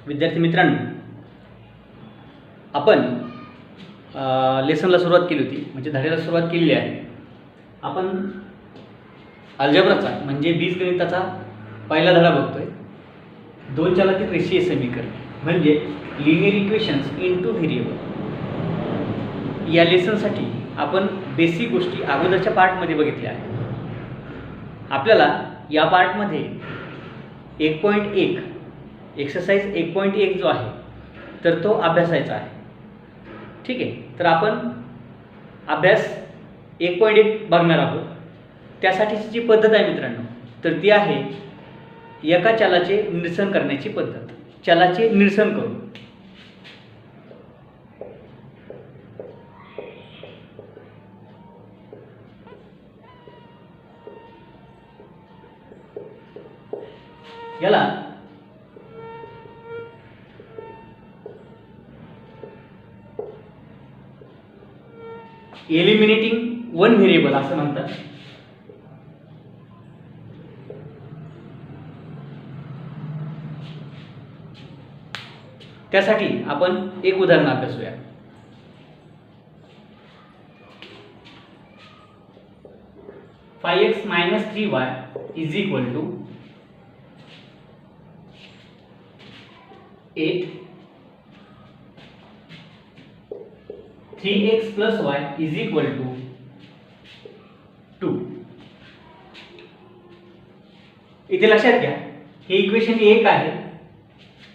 विद्यार्थी मित्रांनो, आपण लेसनला सुरुवात केली होती, म्हणजे धड्याला सुरुवात केलेली आहे. आपण अल्जेब्राचा म्हणजे बीजगणिताचा पहिला धडा बघतोय. दोन चलातील रेषीय समीकरण म्हणजे लिनियर इक्वेशन्स इनटू व्हेरिएबल. या लेसनसाठी आपण बेसिक गोष्टी अगोदरच्या पार्टमध्ये बघितल्या आहेत. आपल्याला या पार्टमध्ये 1.1 एक्सरसाइज 1.1 जो आहे तर तो अभ्यासायचा आहे. ठीक आहे, तर आपण अभ्यास 1.1 बघणार आहोत. त्यासाठीची जी पद्धत आहे मित्रांनो, तर ती आहे एका चलाचे निरसन करण्याची पद्धत. चलाचे निरसन करू. याला एलिमिनेटिंग वन व्हेरिएबल असं म्हणतात. त्यासाठी आपण एक उदाहरण अभ्यासूया. (5x - 3y = 8. 3x + y = 2. इथे लक्षात घ्या, हे इक्वेशन 1 आहे,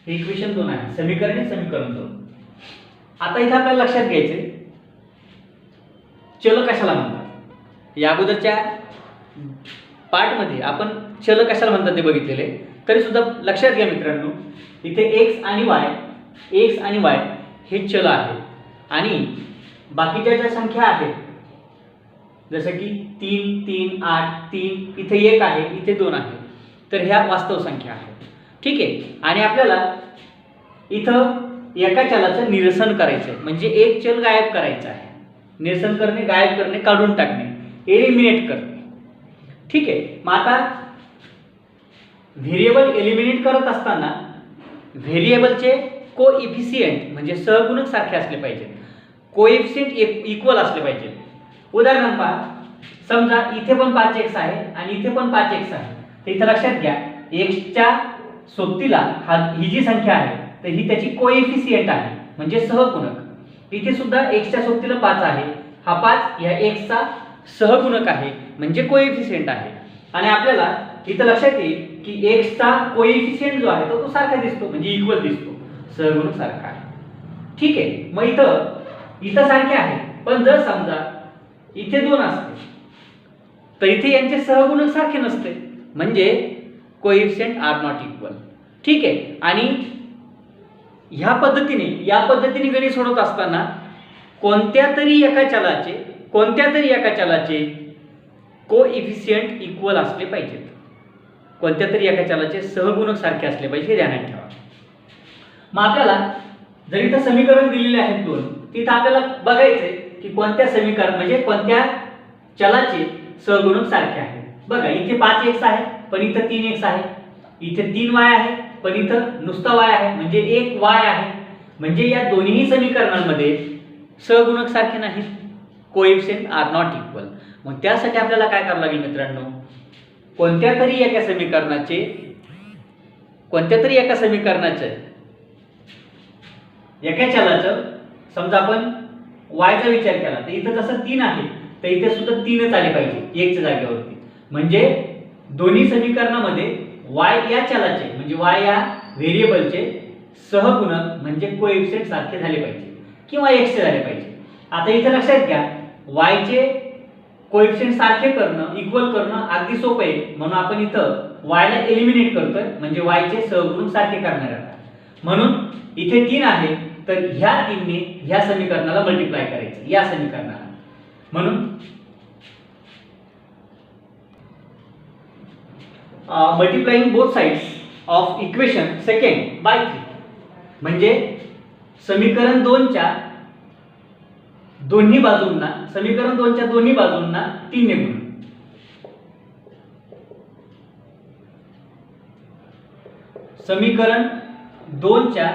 हे इक्वेशन 2 आहे. समीकरण आहे, समीकरण 2. आता इथे आपल्याला लक्षात घ्यायचे चल कशाला म्हणतात. या अगोदरच्या पार्टमध्ये आपण चल कशाला म्हणतात ते बघितलेले. तरी सुद्धा लक्षात घ्या मित्रांनो, इथे x आणि y हे चल आहे आणि बाकीच्या ज्या संख्या आहेत जसं की 3, 3, 8, 3, इथे 1 आहे, इथे 2 आहे, तर ह्या वास्तव संख्या आहेत. ठीक आहे, आणि आपल्याला इथं एका चलाचं निरसन करायचं आहे, म्हणजे एक चल गायब करायचं आहे. निरसन करणे, गायब करणे, काढून टाकणे, एलिमिनेट करणे. ठीक आहे, मग आता व्हेरिएबल एलिमिनेट करत असताना व्हेरिएबलचे कोइफिशियंट म्हणजे सहगुणक सारखे असले पाहिजेत. कोइफिशियंट इक्वल असले पाहिजे. उदाहरण पहा, समजा इथे पण 5x आहे आणि इथे पण 5x आहे. तर इथे लक्षात घ्या, x च्या सोबतीला ही जी संख्या आहे तर ही त्याची कोइफिशियंट आहे म्हणजे सहगुणक. इथे सुद्धा x च्या सोबतीला 5 आहे, हा 5 या x चा सहगुणक आहे म्हणजे कोइफिशियंट आहे. आणि आपल्याला इथे लक्षात येईल की x चा कोइफिशियंट जो आहे तो सारखा दिसतो म्हणजे इक्वल दिसतो, सहगुणक सारखा आहे. ठीक आहे, मग इथं सारखे आहे, पण जर समजा इथे 2 असते तर इथे यांचे सहगुणक सारखे नसते म्हणजे कोएफिशिएंट आर नॉट इक्वल. ठीक आहे, आणि या पद्धतीने गणित सोडवत असताना कोणत्या तरी एका चलाचे कोएफिशिएंट इक्वल असले पाहिजेत. कोणत्या तरी एका चलाचे सहगुणक सारखे असले पाहिजे, हे ध्यानात ठेवा. मग आपल्याला जर इथं समीकरण दिलेले आहेत 2, तिथं आपल्याला बघायचंय की कोणत्या समीकरण म्हणजे कोणत्या चलाचे सहगुणक सारखे आहेत. बघा, इथे 5x आहे पण इथं 3x आहे, इथे 3y आहे पण इथं नुसता y आहे म्हणजे 1y आहे. म्हणजे या दोन्ही समीकरणांमध्ये सहगुणक सारखे नाहीत, कोएफिशिएंट आर नॉट इक्वल. मग त्यासाठी आपल्याला काय करावं लागेल मित्रांनो, कोणत्या तरी एका समीकरणाचे एका चलाचं, समजा आपण y चा विचार केला तर इथं जसं 3 आहे तर इथे सुद्धा 3च आले पाहिजे 1 च्या जागेवरती. म्हणजे दोन्ही समीकरणामध्ये y या चलाचे म्हणजे y या व्हेरिएबलचे सहगुणक म्हणजे कोएफिशिएंट सारखे झाले पाहिजे किंवा x चे झाले पाहिजे. आता इथे लक्षात घ्या, y चे कोएफिशिएंट सारखे करणं, इक्वल करणं अगदी सोपं आहे. म्हणून आपण इथं y ला एलिमिनेट करतोय म्हणजे y चे सहगुणक सारखे करणार आहोत. म्हणून इथे 3 आहे तर ह्या 3 ने ह्या समीकरणाला मल्टिप्लाय करायचं, या समीकरणाला. म्हणून multiplying both sides of equation second by 3 म्हणजे समीकरण 2च्या दोन्ही बाजूंना 3 ने गुणा. समीकरण 2च्या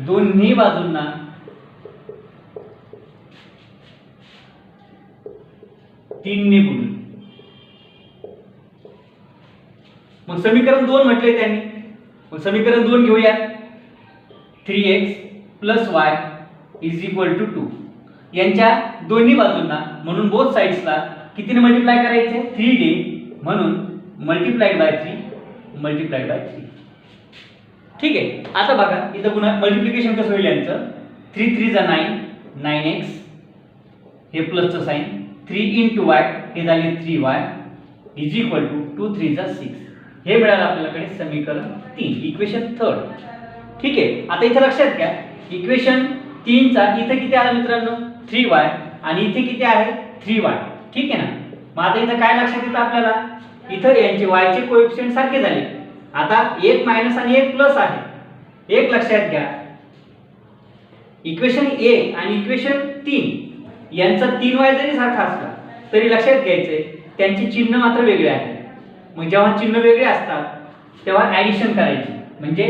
दोन्ही बाजूंना तीनने गुणून. मग समीकरण 2 म्हटले त्यांनी. मग समीकरण 2 घेऊया. 3x + y = 2. यांच्या दोन्ही बाजूंना म्हणून बोथ साइड्सला कितीने मल्टिप्लाय करायचे? 3 ने, म्हणून मल्टिप्लाइड बाय 3. ठीक आहे. आता बघा इथं पुन्हा मल्टिप्लिकेशन कसं होईल यांचं. 3 3 जा 9, 9x, हे प्लसचं साइन. 3 × y हे झाले 3y = 2 3 जा 6. हे मिळालं आपल्याकडे समीकरण 3, इक्वेशन 3. ठीक आहे. आता इथे लक्षात घ्या, इक्वेशन 3 चा इथे किती आला मित्रांनो? 3y, आणि इथे किती आहे? 3y. ठीक आहे ना. मग आता इथं काय लक्षात येतं आपल्याला? इथं यांचे y चे कोएफिशिएंट सारखे झाले. आता एक मायनस आणि एक प्लस आहे. एक लक्षात घ्या, इक्वेशन 1 आणि इक्वेशन 3 यांचा 3y जरी सारखा असला तरी लक्षात घ्यायचंय त्यांची चिन्ह मात्र वेगळे आहे. मग जेव्हा चिन्ह वेगळे असतात तेव्हा ऍडिशन करायची. म्हणजे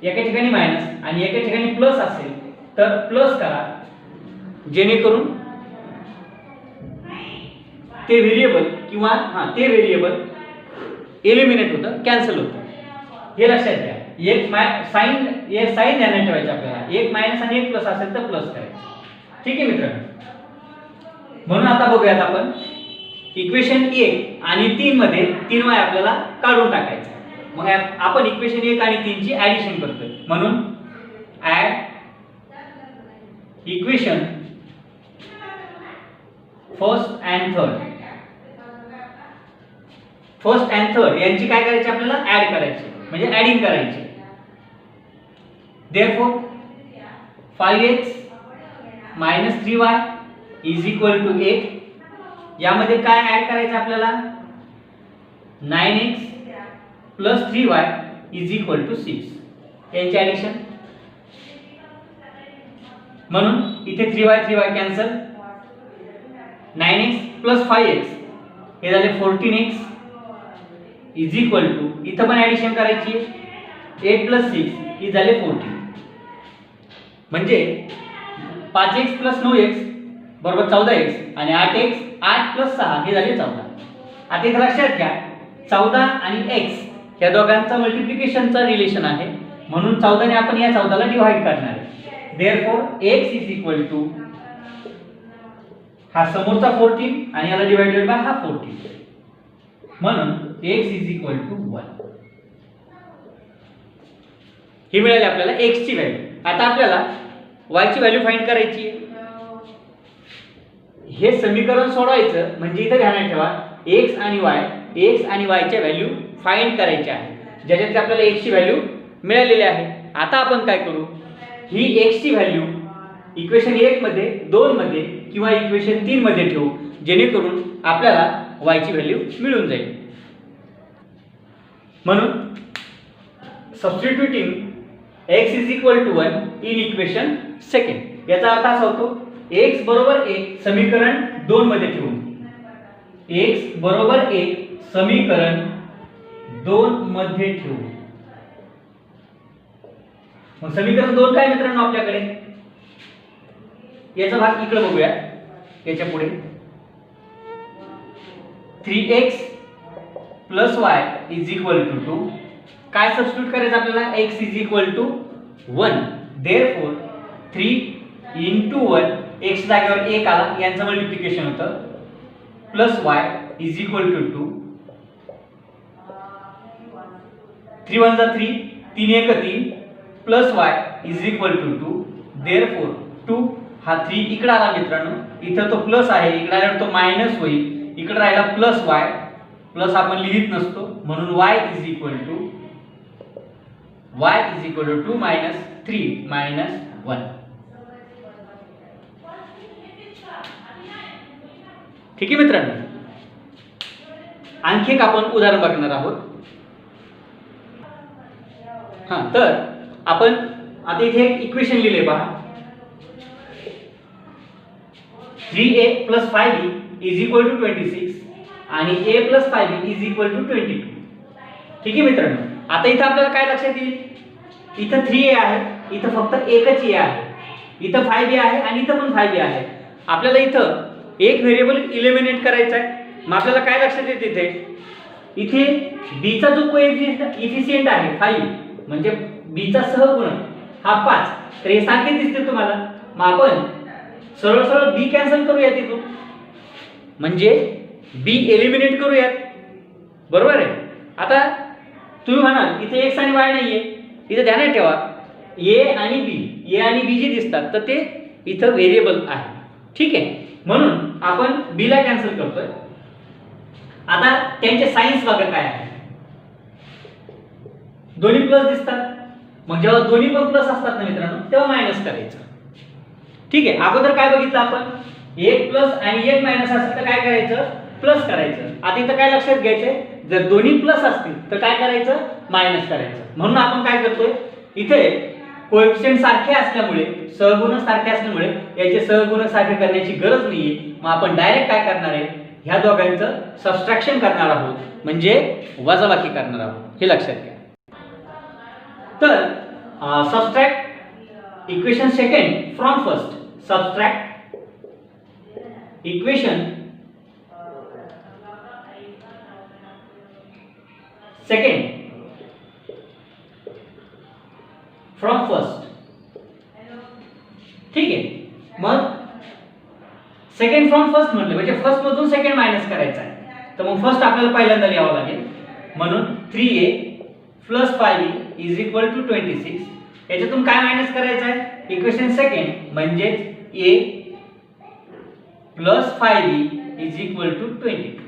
एका ठिकाणी मायनस आणि एका ठिकाणी प्लस असेल तर प्लस करा, जेणेकरून ते व्हेरिएबल किंवा ते व्हेरिएबल एलिमिनेट होतं, कॅन्सल होतं. हे लक्षात घ्या. एक साइन ध्यानात ठेवायचं आपल्याला. एक मायनस आणि एक प्लस असेल तर प्लस करायचं. ठीक आहे मित्रांनो. म्हणून आता बघूयात आपण इक्वेशन 1 आणि 3 मध्ये 3y आपल्याला काढून टाकायचं. मग आपण इक्वेशन 1 आणि 3 ची ऍडिशन करतोय. म्हणून add equation first and third यांची काय करायची आपल्याला? ऍड करायची, म्हणजे ऍडिंग करायची. Therefore 5x - 3y = 8. यामध्ये काय ऍड करायचं आपल्याला? 9x + 3y = 6. यांची ऍडिशन. म्हणून इथे 3y कॅन्सल. 9x + 5x हे झाले 14x = इथं पण ऍडिशन करायची. 8 + 6 ही झाले 14. म्हणजे 5x + 9x बरोबर 14x आणि 8x 8 + 6 हे झाले 14. आता इथे लक्षात घ्या, 14 आणि x या दोघांचा मल्टिप्लिकेशनचा रिलेशन आहे. म्हणून 14 ने आपण या 14 ला डिवाइड करणार आहे. देयरफॉर x = हा समोरचा 14 आणि याला डिवाइडेड बाय हा 14. म्हणून x = 1. ही मिळाली आपल्याला x ची व्हॅल्यू. आता आपल्याला y ची व्हॅल्यू फाइंड करायची आहे. हे समीकरण सोडवायचं म्हणजे इथे ध्यानात ठेवा, x आणि y च्या व्हॅल्यू फाइंड करायच्या आहेत, ज्याच्यात आपल्याला x ची व्हॅल्यू मिळालेली आहे. आता आपण काय करू, ही x ची व्हॅल्यू इक्वेशन 1 मध्ये, 2 मध्ये किंवा इक्वेशन 3 मध्ये ठेवू, जेणेकरून आपल्याला y ची व्हॅल्यू मिळून जाईल. म्हणून सबस्टिट्यूटिंग x = 1 इन इक्वेशन 2. याचा अर्थ असा होतो, x बरोबर 1 समीकरण 2 मध्ये ठेवून, x बरोबर 1 समीकरण 2 मध्ये ठेवून. मग समीकरण 2 काय मित्रांनो आपल्याकडे, याचा भाग इकडे बघूया. याच्या पुढे 3x + y = 2. काय सबस्टिट्यूट करायचं आपल्याला, x = 1. देयरफॉर 3 × 1 x जागेवर 1 आला, यांचं मल्टिप्लिकेशन होतं, प्लस y = 2. 3 1 जा 3, 3 1 3, प्लस y = 2. देयरफॉर 2 हा 3 इकडे आला मित्रांनो, इथं तो प्लस आहे, इकडे आल्यावर तो मायनस होईल, इकडे राहिला प्लस y, प्लस आपण लिहित नसतो, म्हणून y = 2 - 3 - 1. ठीक आहे मित्रांनो. आणखी एक आपण उदाहरण बघणार आहोत. तर आपण आता इथे एक इक्वेशन लिहिले पहा, 3a + 5b = 26 आणि a + 5b = 22. ठीक आहे मित्रांनो. आता इथं आपल्याला काय लक्षात येईल, इथं 3a आहे, इथं फक्त एकच a आहे, इथं 5a आहे आणि इथं पण 5a आहे. आपल्याला इथं एक व्हेरिएबल इलिमिनेट करायचा आहे. मग आपल्याला काय लक्षात येते, इथे b चा जो कोएफिशिएंट आहे 5 म्हणजे b चा सहगुणक हा 5, तर हे सारखे दिसते तुम्हाला. मग आपण सरळ सरळ b कॅन्सल करूयात इथून, म्हणजे b एलिमिनेट करूयात, बरोबर आहे. आता तुम्ही म्हणाल इथे x आणि y नाहीये, इथे ध्यानात ठेवा a आणि b जे दिसतात तर ते इथं व्हेरिएबल आहे, ठीक आहे. म्हणून आपण b ला कॅन्सल करतोय. आता त्यांचे साइन्स बघा काय आहे, दोन्ही प्लस दिसतात. मग जेव्हा दोन्ही पण प्लस असतात ना मित्रांनो, तेव्हा मायनस करायचं, ठीक आहे. अगोदर काय बघितलं आपण, एक प्लस आणि एक मायनस असेल तर काय करायचं, प्लस करायचं. आता इथं काय लक्षात घ्यायचंय, जर दोन्ही प्लस असतील तर काय करायचं, मायनस करायचं. म्हणून आपण काय करतोय, इथे कोएफिशिएंट सारखे असल्यामुळे, सहगुणक सारखे असल्यामुळे याचे सहगुणक सारखे करण्याची गरज नाहीये. मग आपण डायरेक्ट काय करणार आहे, ह्या दोघांचं सबट्रॅक्शन करणार आहोत, म्हणजे वजाबाकी करणार आहोत, हे लक्षात घ्या. तर subtract equation second from first, subtract equation second from first, ठीक आहे. मग सेकंड फ्रॉम फर्स्ट म्हटलं म्हणजे फर्स्ट मधून सेकंड मायनस करायचा आहे, तर मग फर्स्ट आपल्याला पहिल्यांदा लिहावं लागेल. म्हणून 3a plus 5b is equal to 26. याच्यातून काय मायनस करायचं आहे, इक्वेशन सेकंड म्हणजे a plus 5b is equal to 22.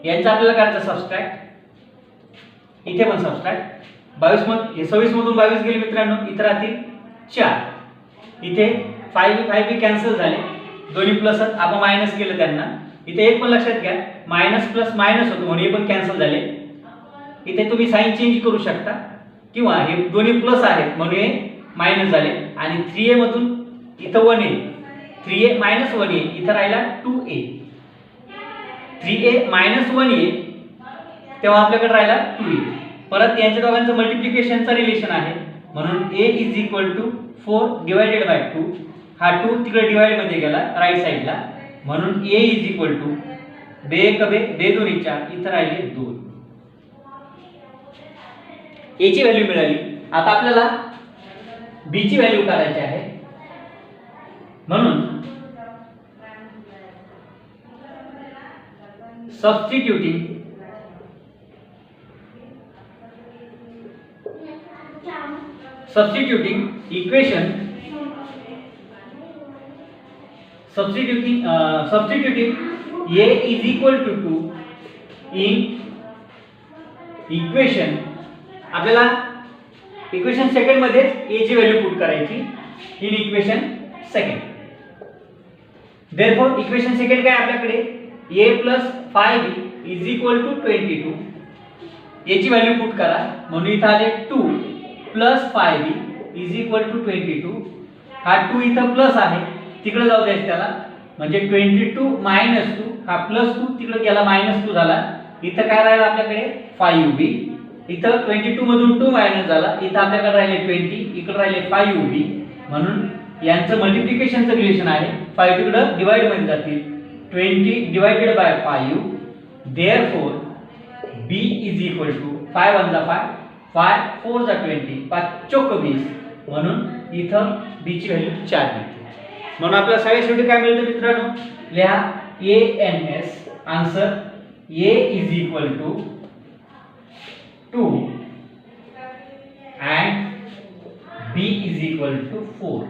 यांचं आपल्याला करायचं सबट्रॅक्ट, इथे पण सबट्रॅक्ट. 26 मधून 22 गेले मित्रांनो, इथे राहतील 4. इथे 5b कॅन्सल झाले, दोन्ही प्लस आपण मायनस केलं त्यांना. इथे एक पण लक्षात घ्या, मायनस प्लस मायनस होतो म्हणून हे पण कॅन्सल झाले. इथे तुम्ही साइन चेंज करू शकता, किंवा हे दोन्ही प्लस आहेत म्हणून हे मायनस झाले. आणि 3a मधून इथं 1a, 3a मायनस 1a, इथं राहिला 2a. 3a मायनस 1a, तेव्हा आपल्याकडे राहिला 2a. परत यांच्या दोघांचं मल्टिप्लिकेशनचा रिलेशन आहे, म्हणून a is equal to 4 divided by 2. हा 2 तिकडे डिवाइड मध्ये गेला राईट साइडला, म्हणून a इज इक्वल टू 2 2 4, इथं राहिले 2. a ची व्हॅल्यू मिळाली. आता आपल्याला b ची व्हॅल्यू काढायची आहे, म्हणून substituting equation, substituting a is equal to 2 in equation, आपल्याला इक्वेशन सेकंड मध्ये a ची व्हॅल्यू पुट करायची in equation second. Therefore equation second काय आपल्याकडे, a plus 5b is equal to 22. a ची व्हॅल्यू पुट करा, म्हणून इथं आले 2 plus 5b is equal to 22. हा 2 इथं प्लस आहे, तिकडे जाऊ द्यायचं त्याला, म्हणजे 22 मायनस 2, हा प्लस 2 तिकडे गेला मायनस 2 झाला. इथं काय राहिलं आपल्याकडे 5b, इथं 22 मधून 2 मायनस झाला, इथं आपल्याकडे राहिले 20, इकडे राहिले 5b. म्हणून यांचं मल्टिप्लिकेशनचं रिलेशन आहे, 5 तिकडे डिवाइड मध्ये जातील, 20 divided by 5. Therefore b is equal to 5 1 जा 5, 5 4 जा 20, 5 चौक 20. म्हणून इथं b ची व्हॅल्यू 4 मिळते. म्हणून आपल्याला सगळ्यात शेवटी काय मिळतं मित्रांनो, लिहा ans, answer a is equal to 2 and b is equal to 4.